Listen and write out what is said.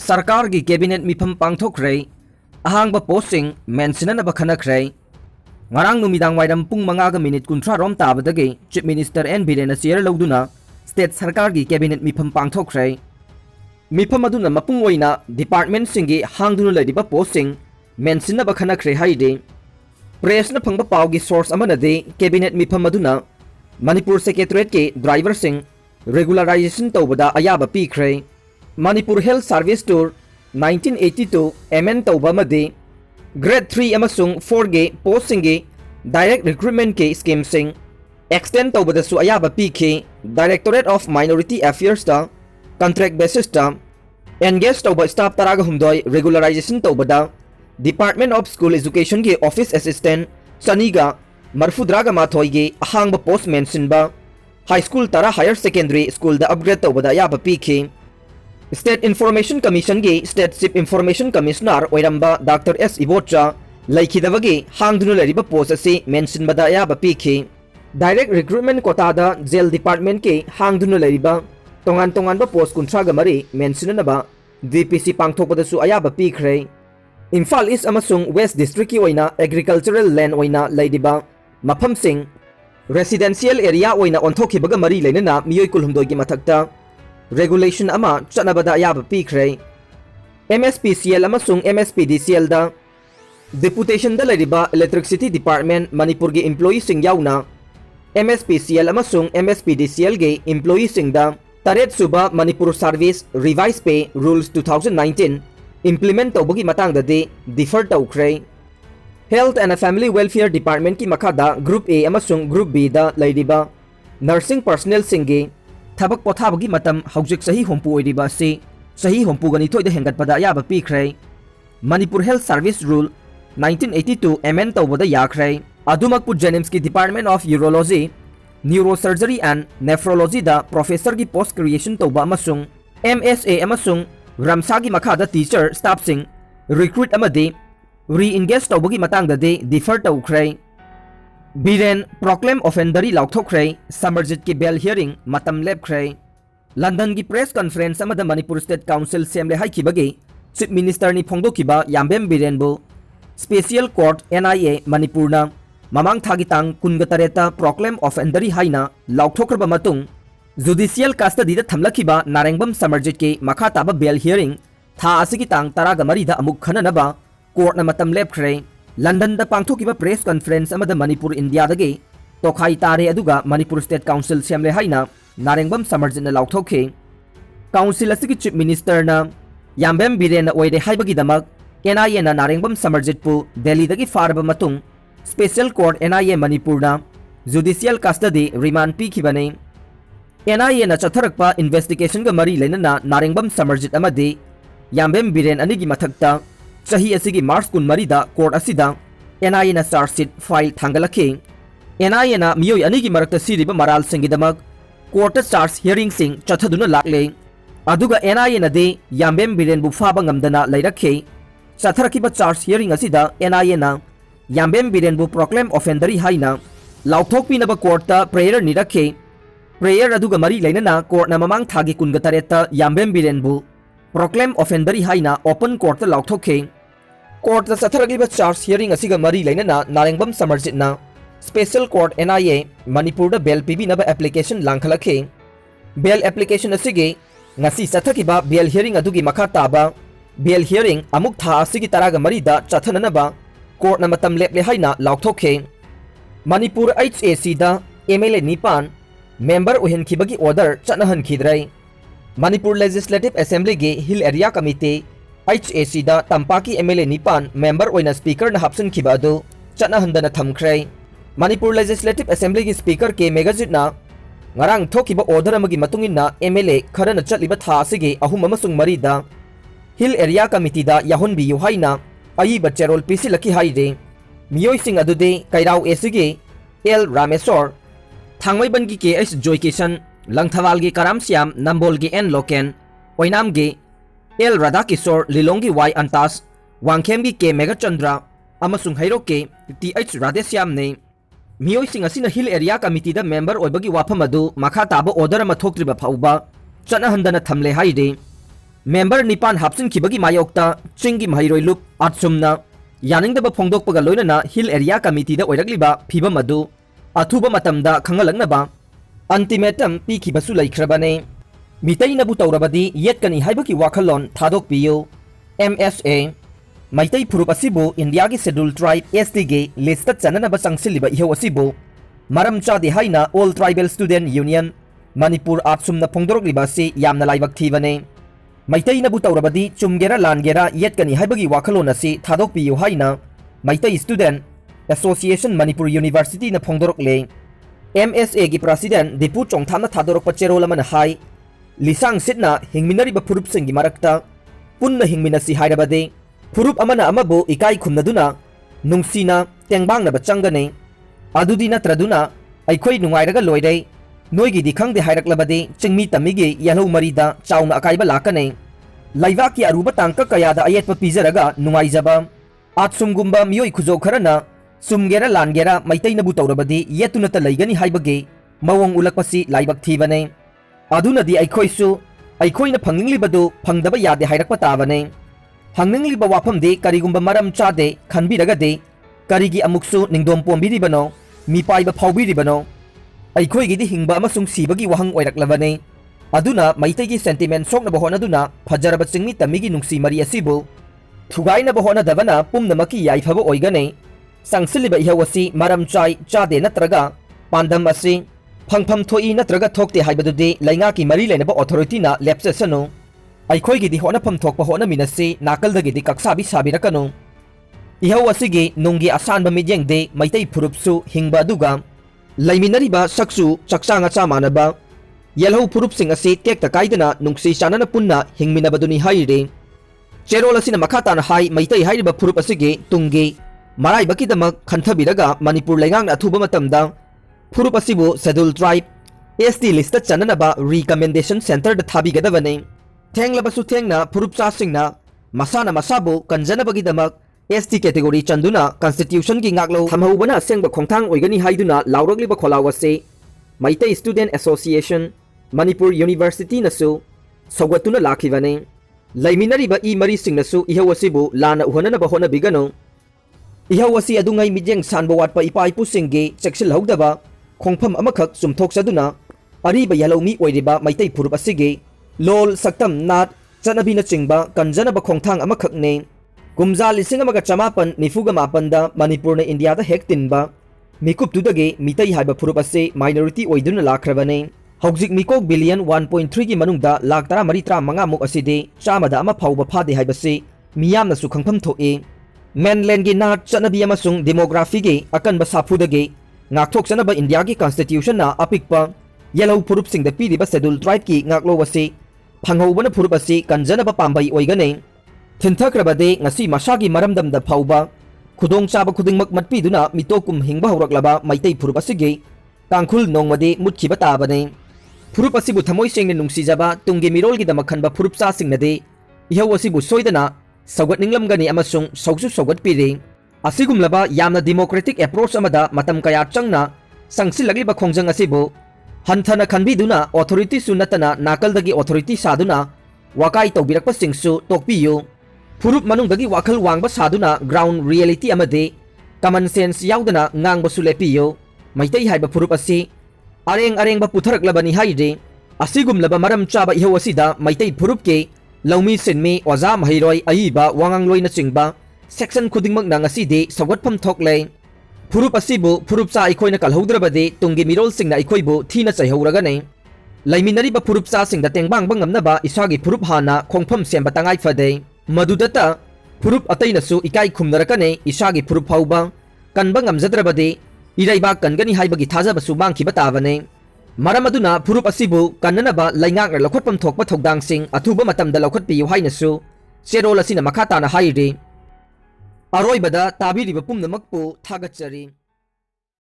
सरकार की कैबिनेट मिफम पांगथोखरे अहांगबा पोस्टिंग मेंसिननबा खन्नाखरे ngarang numidang waidam pung manga ga minute kunthra rom tabadagi chief minister n biren asier loduna state sarkar gi cabinet mipham pangthokhre mipham aduna mapung oina department singi hangdunu ladiba posting mensinnaba khanakhre haide press na phangba paw gi source amana de cabinet mipham aduna manipur secretariat ke driver sing regularization tawbada ayaba pikhre manipur health service tour 1982 mn tawba made grade 3 amasung 4 ge posting ge direct recruitment ke scheme sing extend tawbada su ayaba pk directorate of minority affairs ta contract basis ta engage tawba staff taraga humdoi regularization tawbada department of school education ge office assistant saniga marfudraga mathoi ge ahangba post mention ba high school tara higher secondary school da upgrade tawbada ayaba pk State Information Commission ge State Chief Information Commissioner oiramba Dr. S. Ibocha laikhidabagi hangdunu lariba post asi mention bada ayaba pk direct recruitment quota da jail department ke hangdunu lariba tongan ba post kunthra ga mari mensinnaba DPC pangthokpada su ayaba pikhre Imphal East amasung West District ki oina agricultural land oina laidiba mafam sing residential area oina onthokhibaga mari leinana miyoi kulhumdoi gi mathakta regulation ama chanabada ayaba pikhre MSPCL amasung MSPDCL da deputation da lariba electricity department manipur ge employee sing yauna MSPCL amasung MSPDCL ge employee sing da taret suba manipur service revised pay rules 2019 implement tawbagi matang da de defer tawkhre health and family welfare department ki makada group A amasung group B da lariba nursing personnel sing ge Tabak pothabagi matam haujik sahi hompu oiriba se sahi hompu gani thoida hengat pada ayaba pikhre Manipur Health Service Rule 1982 MN tawbada yakhre adumak pu Jenims ki Department of Urology Neurosurgery and Nephrology da professor ki post creation tawba amasung MSA amasung Ramsa gi makhada teacher staff sing recruit amade re-engage tawbagi matang da de defer tawkhre Biren proclaim offenderi laukthokre Samarjit ki bail hearing matam lepkhre London ki press conference amada Manipur State Council semle haikibage Chief Minister ni phongdokiba Yambem Biren bu Special Court NIA Manipur na mamang thagi tang kungatareta proclaim offenderi haina laukthokraba matung judicial custody da thamlakiba Narengbam Samarjit ke makha taba bail hearing tha asigi tang taraga mari da amuk khananaba court na matam lepkhre London da pangthokiba press conference amada Manipur India dage tokhai tare aduga Manipur State Council semle haina Narengbam Samarjit na lauthokhe council asigi chief minister na Yambem Biren oide haibagi damak NIA na Narengbam Samarjit pu Delhi dagi farba matung special court NIA Manipur na judicial custody remand pi khibane NIA na chatharakpa investigation ga mari leinana Narengbam Samarjit amade Yambem Biren anigi mathakta Sahi asigi March kun marida court asida NIA na charge sheet file thangalakhe NIA na miyoi anigi marakta siriba maral singidamak court charge hearing sing chathaduna lakle aduga NIA na de Yambem Biren bu faba ngamdana lairakhe chatharakiba charge hearing asida NIA na Yambem Biren bu proclaim offenderi haina lauthokpi naba court ta prayer nirakhe prayer aduga mari lainana court na mamang thagi kunga tareta Yambem Biren bu proclaim offenderi haina open court ta lauthokhe Court the Satharagiba charge hearing asiga mari lainana Narengbam Samarjit na Special Court NIA Manipur da bail PB naba application langkhalakhe bail application asige ngasi sathakiba bail hearing adugi makha taba bail hearing amuk tha asigi taraga mari da chathananaba court na matam leple haina lauthokhe Manipur HAC da MLA Nipan member uhenkhibagi order chanahan khidrai Manipur Legislative Assembly ge Hill Area Committee HAC da Tampaki MLA Nipan member oina speaker na hapsun khiba adu chana handana thamkhre Manipur Legislative Assembly gi speaker ke megajit na ngarang thokiba order amagi matungin na MLA kharana chatliba tha asige ahum amasung mari da Hill Area Committee da yahun bi yuhaina ai bacherol pisi laki haide miyoi sing adu de kairau esige L Rameswar thangmai ban gi ke H Joy Kishan Langthawal gi Karam Siam Nambol gi N Loken oinam gi El Radhakishore Lilongi Y Antas Wangkhemgi ke Megachandra amasung hairo ke TH Radhesyam ne miyoi sing asina Hill Area Committee da member oibagi wafam adu makha taba order ama thoktriba phauba chana handana thamle haide member nipan hapsin kibagi mayokta chingi mahairoi lup atsumna yaningdaba phongdokpaga loinana hill area committee da oiragliba phiba madu athuba matamda khangalangnaba ultimatum pikhibasu laikhrabane mitainabu tawrabadi yetkani haibaki wakhalon thadokpiyu MSA Maitai Purup asibu India ki scheduled tribe ST ge list chananaba changsiliba ihau asibu maram chadi haina All Tribal Student Union Manipur atsumna phongdorokliba si yamna laibak thibane Maitai nabu tawrabadi chumgera langera yetkani haibagi wakhalon asi thadokpiyu haina Maitai Student Association Manipur University na phongdorokle MSA ki president Dipu Chongthamna thadorokpa cherolamana hai lisang sitna hingminariba purup singi marakta punna hingminasi hairabade Purup amana amabu ikai khumnaduna nungsina tengbangna changane adudi natraduna aikhoi nungairaga loire noigi di khangde hairaklabade chingmi tamigi yalo marida chauna akaiba lakane laiva ki aruba tangka kayada ayetpa pizaraga nungaijaba atsumgumba miyoi khujo kharana sumgera langera maitainabu tawrabadi yetunata laigani haibage mawong ulakpasi laibak thibane adunadi aikhoisu aikhoina phanginglibadu phangdaba yade hairakpa tabane Hangningli wafam de karigumba maram chade khanbiragade karigi amuksu ningdom pombiribano mipaiba phawbiribano aikhoi gi hingba amasung sibagi wahang oiraklabane aduna maitegi sentiment sokna bahonaduna phajaraba chingmi tamigi nungsi mari asibu thugaina bahona davana pumnamaki yaifaba oigane sangsiliba ihawasi maram chai chade natraga pandam asi phangpham thoi natraga thokte haibadudi lainga ki mari lenaba authority na lepsesano Aikhoi gi di hona phamthokpa hona minasi nakalda gi kaksabi sabirakano ihau asigi nungi asanba midyeng de maitai phurupsu hingba duga laiminariba saksu chaksanga chamanaba yelhau phurup sing asi tekta kaidana nungsi chanana punna hingminabaduni haire cherol asina makhatana hai maitai hairiba phurup asigi tungi marai bakidamak khanthabiraga manipur laigang athuba matamda phurup asibu scheduled tribe ST list chananaba recommendation center da thabigadavane Tenglabasu tengna purupsa singna masana masabu kanjanabagidamak ST category chanduna constitution ki ngaklo thamhaubana sengba khongthang oigani haiduna lauragliba kholawase Maitai Student Association Manipur University nasu sogwatuna lakhivane laiminariba I mari singnasu ihawasibu lana uhonana bahona bigano ihawasi adungai mijeng sanba watpa ipaipu singge cheksil hogdaba khongpham amakhak sumthoksaduna ariba yalomi oiriba Maitai purup asige Lol saktam nat chanabina chingba kanjanaba khongthang amakhakne kumja lising amaga chamapan nifuga mapanda Manipur na India da hektinba mikup tudage mitai haiba phurup ase minority oiduna lakhrabane hojik mikok billion 1.3 gi manungda lakh tara mari tra manga muk aside chamada ama phauba phade haibase miyamna su khangpham thoe mainland gi nat chanabi amasung demography gi akanba safudage ngakthok chanaba India gi constitution na apikpa yellow phurup sing da piriba scheduled tribe ki ngaklo wase Panghaubana phurup asi kanjanaba pambai oigane thintakrabade ngasi masagi maramdamda phauba khudong chaba khudingmak matpiduna mitokum hingba horaklaba maitai phurup asige kangkhul nongmade mutkiba tabane phurup asibu thamoi sengne nungsijaba tungge mirol gi damakhanba phurup cha singnade ihau asibu soidana sawgat ninglamgani amasung sawsu sawgat pire asigumlaba yamna democratic approach amada matam kaya changna sangsilagliba khongjang asibu Hanthana khanbiduna authority su natana nakaldagi authority saduna wakai tawbirakpa singsu tokpiyu phurup manungdagi wakhal wangba saduna ground reality amade common sense yaudana ngangba su lepiyu maitai haiba phurup asi arengba putharaklabani haide asigumlaba maram chaba ihau asida maitai phurup ke laumi senmi oza mahairoi aiba wangangloi na chingba section khudingmak nang aside sawatpham thokle Phurup asibu phurup cha aikhoina kalhaudrabade tunggi mirol singna aikhoibu thina chaihauragane laiminariba phurup cha singda tengbang bangamnaba isagi phurup hana khongpham semba tangai phade madudata phurup atainasu ikai khumnarakane isagi phurup hauba kanba ngamjadrabade iraiba kangani haibagi thajabasu mangkhiba tabane maramaduna phurup asibu kannanaba laingak lakhotpam thokpa thogdang sing athuba matamda lakhotpiyu hainasu cherol asina makhatana haire Aroibada tabiriba pumnamakpu thagachari